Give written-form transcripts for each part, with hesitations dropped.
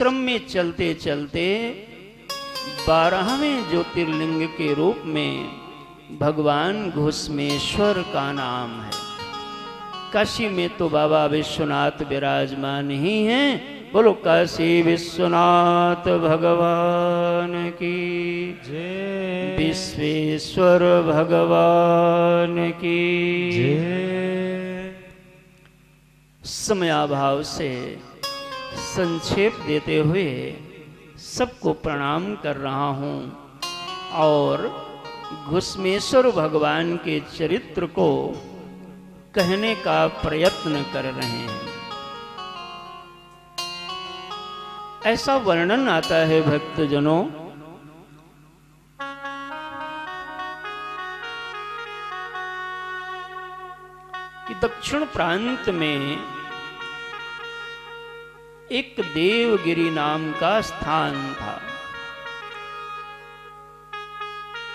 क्रम में चलते चलते 12वें ज्योतिर्लिंग के रूप में भगवान घुसमेश्वर का नाम है। काशी में तो बाबा विश्वनाथ विराजमान ही हैं। बोलो काशी विश्वनाथ भगवान की जय, विश्वेश्वर भगवान की जय। समयाभाव से संक्षेप देते हुए सबको प्रणाम कर रहा हूँ और घुसमेश्वर भगवान के चरित्र को कहने का प्रयत्न कर रहे हैं। ऐसा वर्णन आता है भक्तजनों कि दक्षिण प्रांत में एक देवगिरी नाम का स्थान था,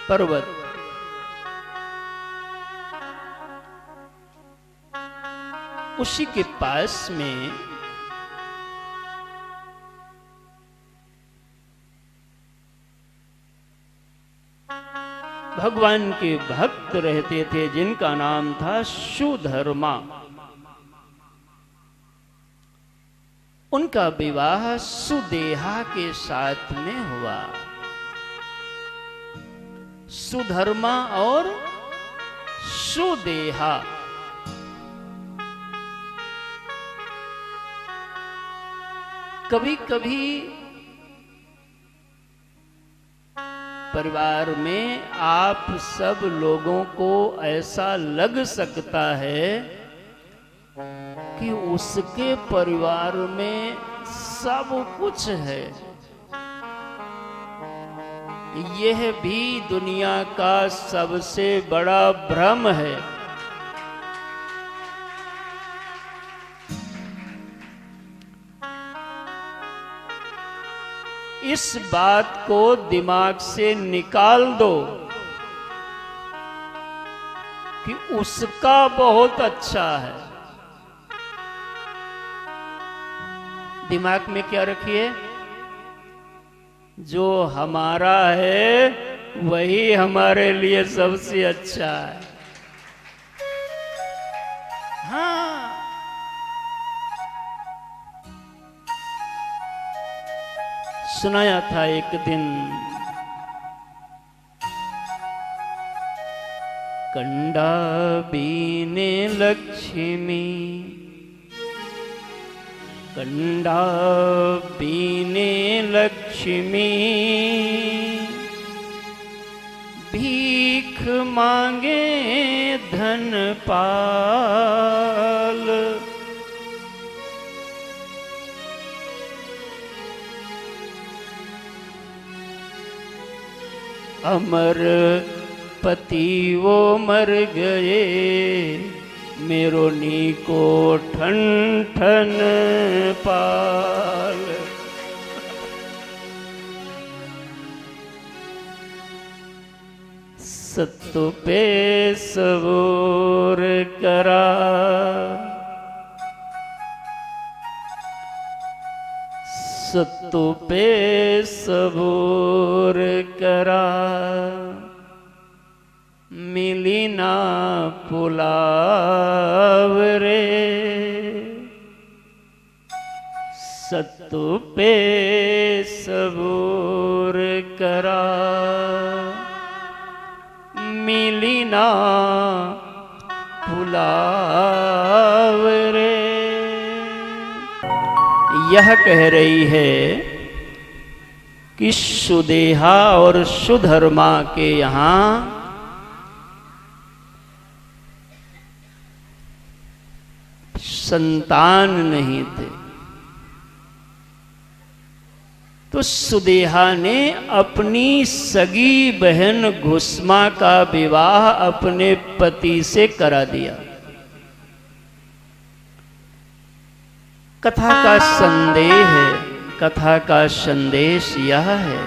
पर्वत। उसी के पास में भगवान के भक्त रहते थे जिनका नाम था सुधर्मा। उनका विवाह सुदेहा के साथ में हुआ। सुधर्मा और सुदेहा कभी कभी परिवार में आप सब लोगों को ऐसा लग सकता है कि उसके परिवार में सब कुछ है। यह भी दुनिया का सबसे बड़ा भ्रम है। इस बात को दिमाग से निकाल दो कि उसका बहुत अच्छा है। दिमाग में क्या रखिए, जो हमारा है वही हमारे लिए सबसे अच्छा है। हाँ, सुनाया था एक दिन, कंडा बीने लक्ष्मी, कंडा बीने लक्ष्मी, भीख मांगे धन पाल। अमर पति वो मर गए, मेरो नी को ठन ठन पाल। सत्तु पे सबूर करा, सत्तु पे सबूर करा, मिली ना पुलाव रे। सत्तु पे सबूर करा, मिली ना पुलाव रे। यह कह रही है कि सुदेहा और सुधर्मा के यहाँ संतान नहीं थे, तो सुदेहा ने अपनी सगी बहन घुसमा का विवाह अपने पति से करा दिया। कथा का संदेह है, कथा का संदेश यह है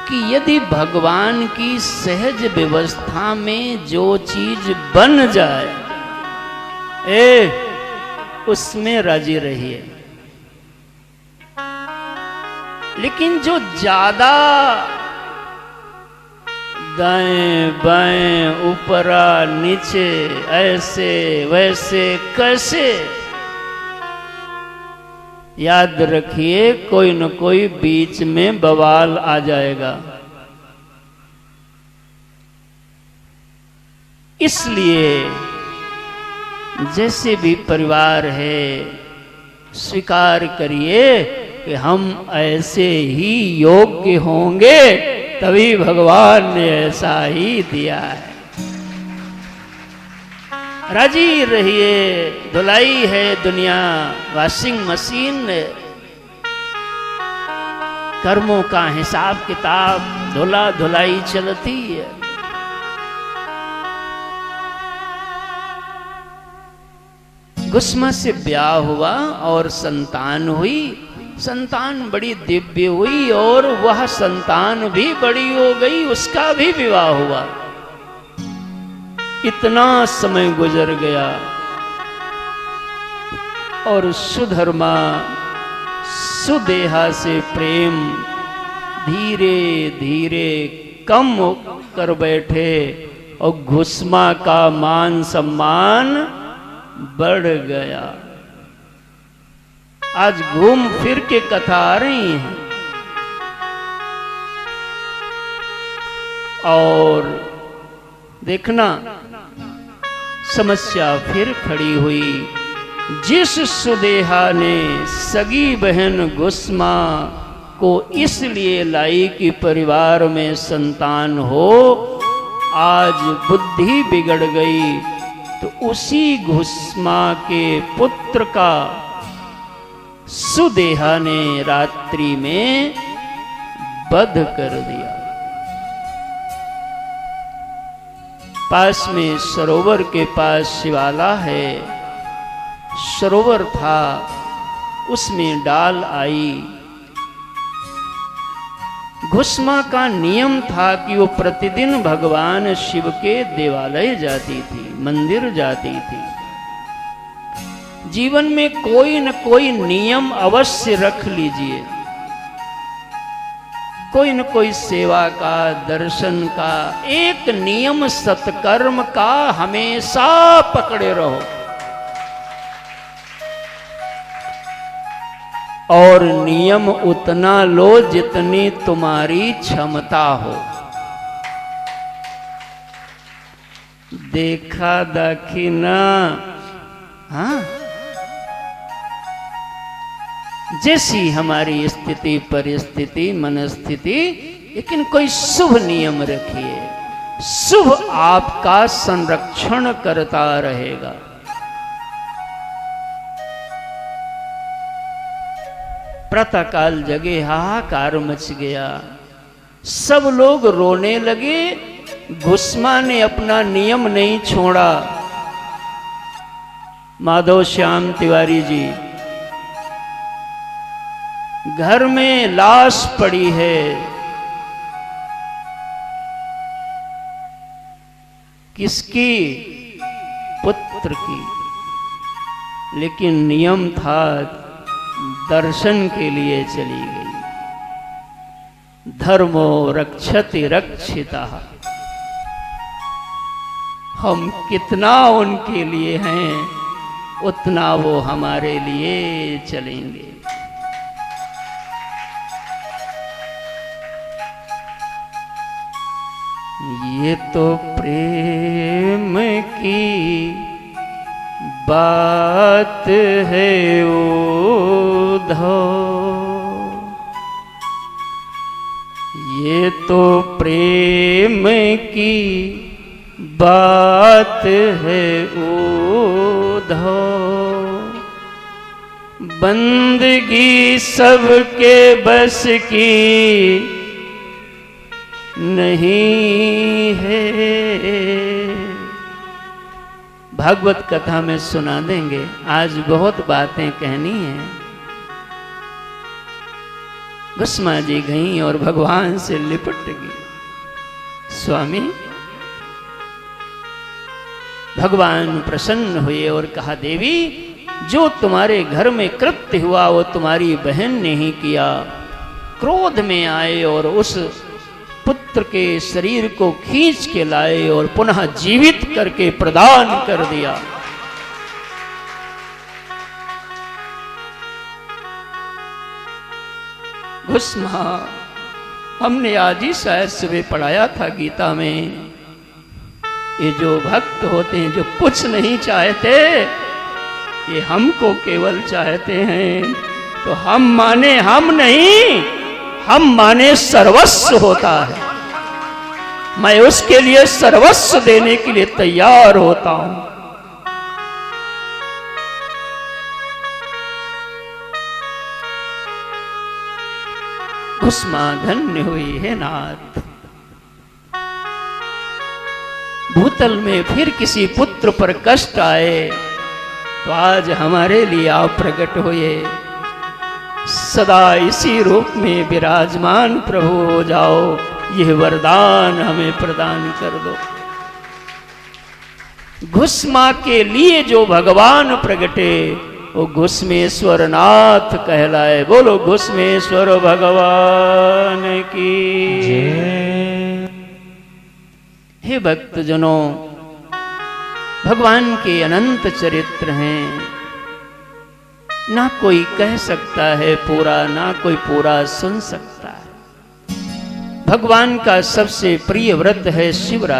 कि यदि भगवान की सहज व्यवस्था में जो चीज बन जाए, उसमें राजी रहिए। लेकिन जो ज्यादा दाएं बाएं ऊपरा नीचे ऐसे वैसे कैसे, याद रखिए कोई न कोई बीच में बवाल आ जाएगा। इसलिए जैसे भी परिवार है स्वीकार करिए कि हम ऐसे ही योग्य होंगे, तभी भगवान ने ऐसा ही दिया है। राजी रहिए, धुलाई है दुनिया वॉशिंग मशीन, कर्मों का हिसाब किताब धुला धुलाई चलती है। गुस्मा से ब्याह हुआ और संतान हुई, संतान बड़ी दिव्य हुई और वह संतान भी बड़ी हो गई, उसका भी विवाह हुआ। इतना समय गुजर गया और सुधर्मा सुदेहा से प्रेम धीरे धीरे कम कर बैठे और गुस्मा का मान सम्मान बढ़ गया। आज घूम फिर के कथा आ रही है और देखना समस्या फिर खड़ी हुई। जिस सुदेहा ने सगी बहन गुस्मा को इसलिए लाई कि परिवार में संतान हो, आज बुद्धि बिगड़ गई तो उसी गुस्मा के पुत्र का सुदेहा ने रात्रि में वध कर दिया। पास में सरोवर के पास शिवाला है, सरोवर था, उसमें डाल आई। गुस्मा का नियम था कि वो प्रतिदिन भगवान शिव के देवालय जाती थी, मंदिर जाती थी। जीवन में कोई न कोई नियम अवश्य रख लीजिए, कोई न कोई सेवा का, दर्शन का, एक नियम सत्कर्म का हमेशा पकड़े रहो और नियम उतना लो जितनी तुम्हारी क्षमता हो। देखा दाखी ना, हाँ, जैसी हमारी स्थिति परिस्थिति मनस्थिति, लेकिन कोई शुभ नियम रखिए, शुभ आपका संरक्षण करता रहेगा। प्रातःकाल जगे, हाहाकार मच गया, सब लोग रोने लगे। गुस्मा ने अपना नियम नहीं छोड़ा। माधव श्याम तिवारी जी, घर में लाश पड़ी है, किसकी? पुत्र की, लेकिन नियम था दर्शन के लिए चली गई। धर्मो रक्षति रक्षिता। हम कितना उनके लिए हैं उतना वो हमारे लिए चलेंगे। ये तो प्रेम की बात है उद्धव, ये तो प्रेम की बात है उद्धव। बंदगी सबके बस की नहीं है। भागवत कथा में सुना देंगे, आज बहुत बातें कहनी है। गुस्मा जी गई और भगवान से लिपट गई। स्वामी, भगवान प्रसन्न हुए और कहा, देवी, जो तुम्हारे घर में कृत्य हुआ वो तुम्हारी बहन ने ही किया। क्रोध में आए और उस पुत्र के शरीर को खींच के लाए और पुनः जीवित करके प्रदान कर दिया। घुस्मा हमने आज ही शायद सुबह पढ़ाया था गीता में, ये जो भक्त होते हैं जो कुछ नहीं चाहते, ये हमको केवल चाहते हैं, तो हम माने हम नहीं, हम माने सर्वस्व होता है। मैं उसके लिए सर्वस्व देने के लिए तैयार होता हूं। घुस्मा धन्य हुई है नाथ। भूतल में फिर किसी पुत्र पर कष्ट आए तो आज हमारे लिए आप प्रकट हुए। सदा इसी रूप में विराजमान प्रभु हो जाओ, यह वरदान हमें प्रदान कर दो। घुस्मा के लिए जो भगवान प्रगटे वो घुस्मेश्वर नाथ कहलाए। बोलो घुस्मेश्वर भगवान की जय। हे भक्तजनों, भगवान के अनंत चरित्र हैं, ना कोई कह सकता है पूरा, ना कोई पूरा सुन सकता है। भगवान का सबसे प्रिय व्रत है शिवरात्रि।